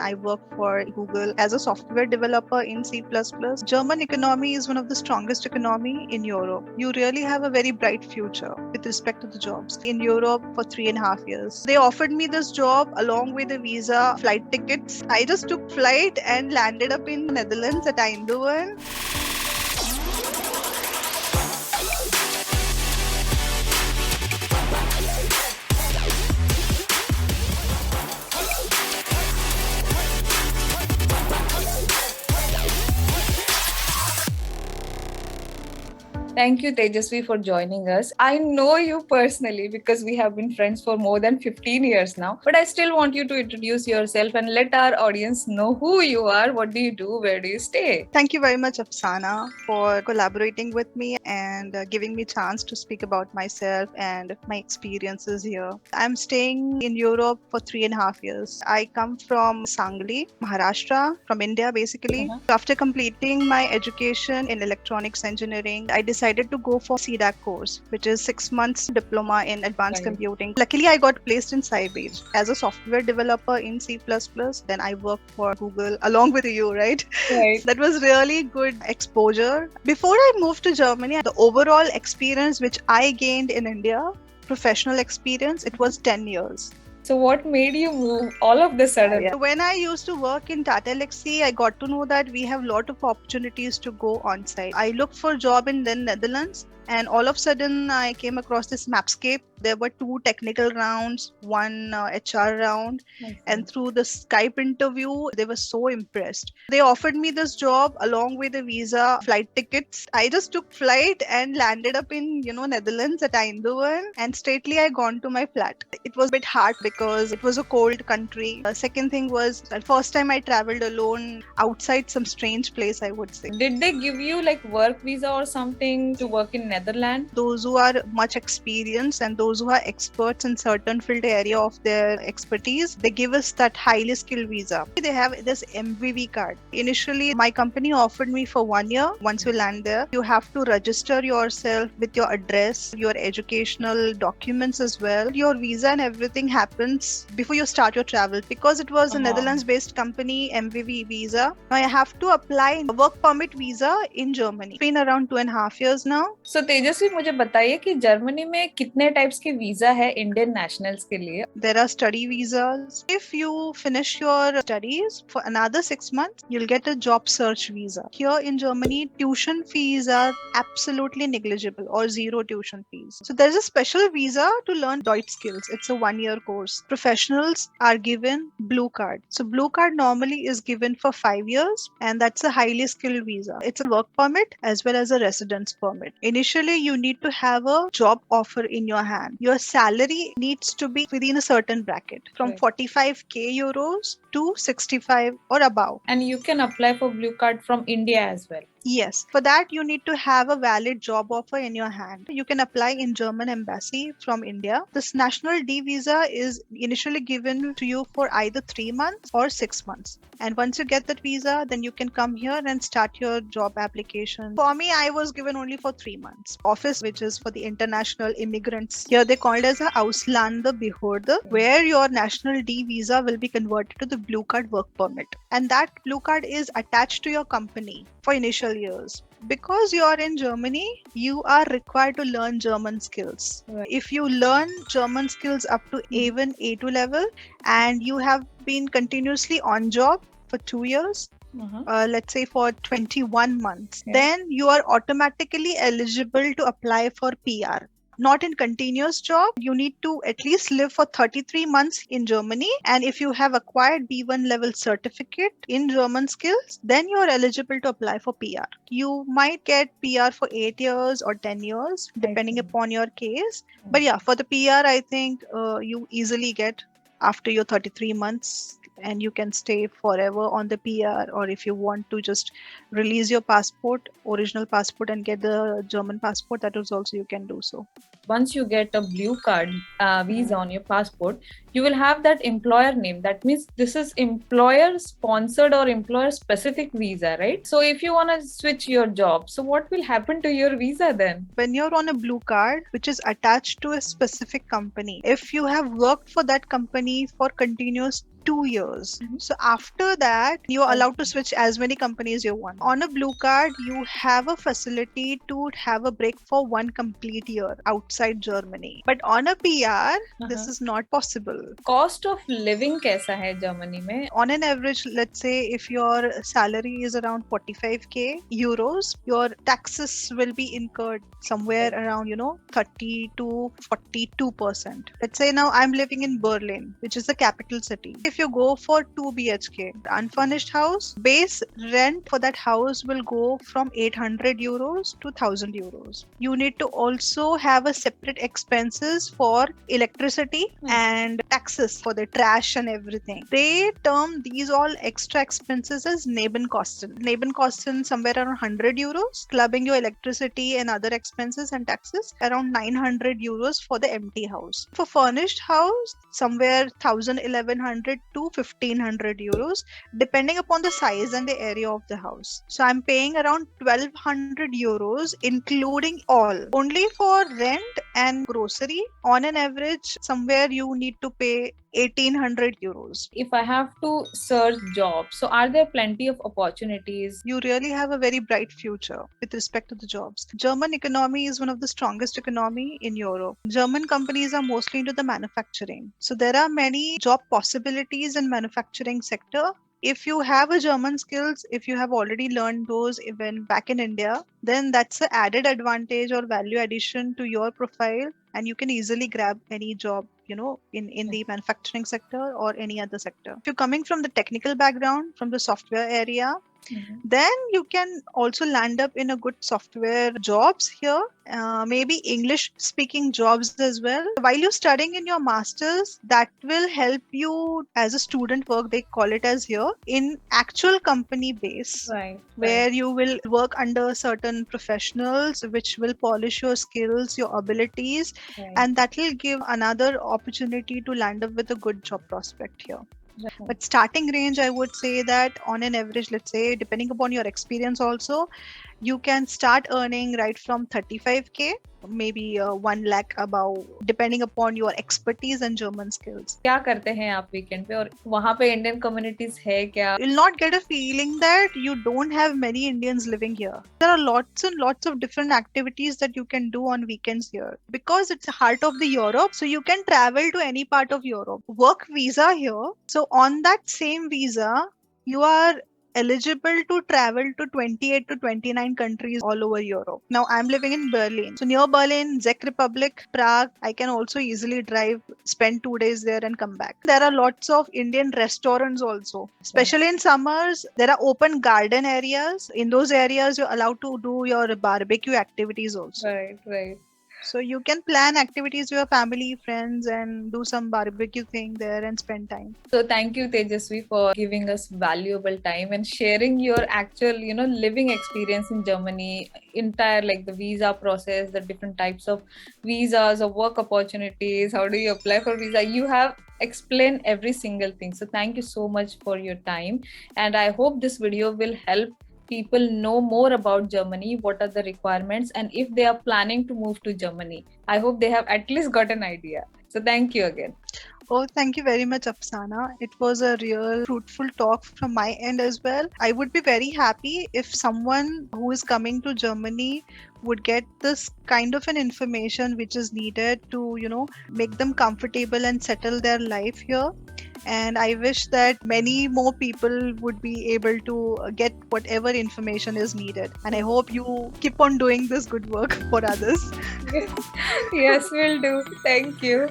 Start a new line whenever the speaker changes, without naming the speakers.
I work for Google as a software developer in C++. German economy is one of the strongest economy in Europe. You really have a very bright future with respect to the jobs in Europe for 3.5 years. They offered me this job along with a visa, flight tickets. I just took flight and landed up in Netherlands at Eindhoven.
Thank you, Tejasvi, for joining us. I know you personally because we have been friends for more than 15 years now. But I still want you to introduce yourself and let our audience know who you are, what do you do, where do you stay?
Thank you very much, Afsana, for collaborating with me and giving me chance to speak about myself and my experiences here. I'm staying in Europe for 3.5 years. I come from Sangli, Maharashtra, from India basically. After completing my education in electronics engineering, I decided to go for CDAC course, which is 6 months diploma in advanced computing. Luckily, I got placed in Sybase as a software developer in C++. Then I worked for Google along with you, right? That was really good exposure. Before I moved to Germany, the overall experience which I gained in India, professional experience, it was 10 years.
So what made you move all of the sudden?
When I used to work in Tata Elxsi, I got to know that we have a lot of opportunities to go on site. I looked for a job in the Netherlands, and all of a sudden I came across this Mapscape. There were 2 technical rounds, 1 HR round, and through the Skype interview, they were so impressed. They offered me this job along with a visa, flight tickets. I just took flight and landed up in, Netherlands at Eindhoven, and straightly I gone to my flat. It was a bit hard because it was a cold country. Second thing was, the first time I traveled alone outside some strange place, I would say.
Did they give you like work visa or something to work in Netherlands?
Those who are much experienced and those who are experts in certain field area of their expertise, they give us that highly skilled visa. They have this MVV card. Initially, my company offered me for 1 year. Once you land there, you have to register yourself with your address, your educational documents as well. Your visa and everything happens before you start your travel. Because it was a Netherlands-based company, MVV visa, I have to apply a work permit visa in Germany. It's been around 2.5 years now.
So तेजस्वी, मुझे बताइए कि Germany में कितने types के visa है Indian nationals के लिए?
There are study visas. If you finish your studies for another 6 months, you'll get a job search visa. Here in Germany, tuition fees are absolutely negligible or zero tuition fees. So there's a special visa to learn Deutsch skills. It's a 1-year course. Professionals are given blue card. So blue card normally is given for 5 years, and that's a highly skilled visa. It's a work permit as well as a residence permit. Initially, you need to have a job offer in your hand. Your salary needs to be within a certain bracket from 45k euros to 65 or above.
And you can apply for blue card from India as well.
Yes. For that, you need to have a valid job offer in your hand. You can apply in German embassy from India. This national D visa is initially given to you for either 3 months or 6 months. And once you get that visa, then you can come here and start your job application. For me, I was given only for 3 months. Office, which is for the international immigrants. Here they called as a Ausländerbehörde, where your national D visa will be converted to the blue card work permit. And that blue card is attached to your company for initial years. Because you are in Germany, you are required to learn German skills. If you learn German skills up to A1, A2 level, and you have been continuously on job for 2 years, let's say for 21 months, then you are automatically eligible to apply for PR. Not in continuous job, you need to at least live for 33 months in Germany. And if you have acquired B1 level certificate in German skills, then you are eligible to apply for PR. You might get PR for 8 years or 10 years, depending upon your case. But yeah, for the PR, I think you easily get after your 33 months. And you can stay forever on the PR, or if you want to just release your passport, original passport, and get the German passport, that is also you can do so.
Once you get a blue card visa on your passport, you will have that employer name. That means this is employer sponsored or employer specific visa, right? So if you want to switch your job, so what will happen to your visa then?
When you're on a blue card, which is attached to a specific company, if you have worked for that company for continuous 2 years.
Mhm.
So after that, you're
Okay.
allowed to switch as many companies you want. On a blue card, you have a facility to have a break for 1 complete year outside Germany. But on a PR, this
Uh-huh.
is not possible.
Cost of living कैसा है Germany में?
On an average, let's say if your salary is around 45k euros, your taxes will be incurred somewhere around 30 to 42%. Let's say now I'm living in Berlin, which is the capital city. If you go for 2 BHK unfurnished house, base rent for that house will go from 800 euros to 1000 euros. You need to also have a separate expenses for electricity and taxes for the trash and everything. They term these all extra expenses as Nebenkosten. Nebenkosten somewhere around 100 euros, clubbing your electricity and other expenses and taxes, around 900 euros for the empty house. For furnished house, somewhere 1000, 1100 to 1500 euros, depending upon the size and the area of the house. So I'm paying around 1200 euros, including all. Only for rent and grocery, on an average, somewhere you need to pay 1800 euros.
If I have to search jobs, so are there plenty of opportunities?
You really have a very bright future with respect to the jobs. German economy is one of the strongest economy in Europe. German companies are mostly into the manufacturing. So there are many job possibilities in manufacturing sector. If you have a German skills, if you have already learned those even back in India, then that's an added advantage or value addition to your profile, and you can easily grab any job in the manufacturing sector or any other sector. If you're coming from the technical background, from the software area, then you can also land up in a good software jobs here, maybe English speaking jobs as well. While you're studying in your masters, that will help you as a student work, they call it as here, in actual company base,
Right.
where you will work under certain professionals which will polish your skills, your abilities,
Right.
and that will give another opportunity to land up with a good job prospect here. But starting range, I would say that on an average, let's say, depending upon your experience also, you can start earning right from 35k, maybe 1 lakh above, depending upon your expertise and German skills.
क्या करते हैं आप weekend पे और वहाँ पे Indian communities है क्या?
You'll not get a feeling that you don't have many Indians living here. There are lots and lots of different activities that you can do on weekends here because it's the heart of the Europe. So you can travel to any part of Europe. Work visa here. So on that same visa, you are eligible to travel to 28 to 29 countries all over Europe. Now I'm living in Berlin. So near Berlin, Czech Republic, Prague, I can also easily drive, spend 2 days there and come back. There are lots of Indian restaurants also. Especially in summers, there are open garden areas. In those areas, you're allowed to do your barbecue activities also.
Right.
So you can plan activities with your family, friends, and do some barbecue thing there and spend time.
So thank you, Tejasvi, for giving us valuable time and sharing your actual, living experience in Germany, entire like the visa process, the different types of visas or work opportunities, how do you apply for visa. You have explained every single thing. So thank you so much for your time. And I hope this video will help people know more about Germany, what are the requirements, and if they are planning to move to Germany. I hope they have at least got an idea. So thank you again.
Oh, thank you very much, Afsana. It was a real fruitful talk from my end as well. I would be very happy if someone who is coming to Germany would get this kind of an information which is needed to, make them comfortable and settle their life here. And I wish that many more people would be able to get whatever information is needed. And I hope you keep on doing this good work for others.
Yes, we'll do. Thank you.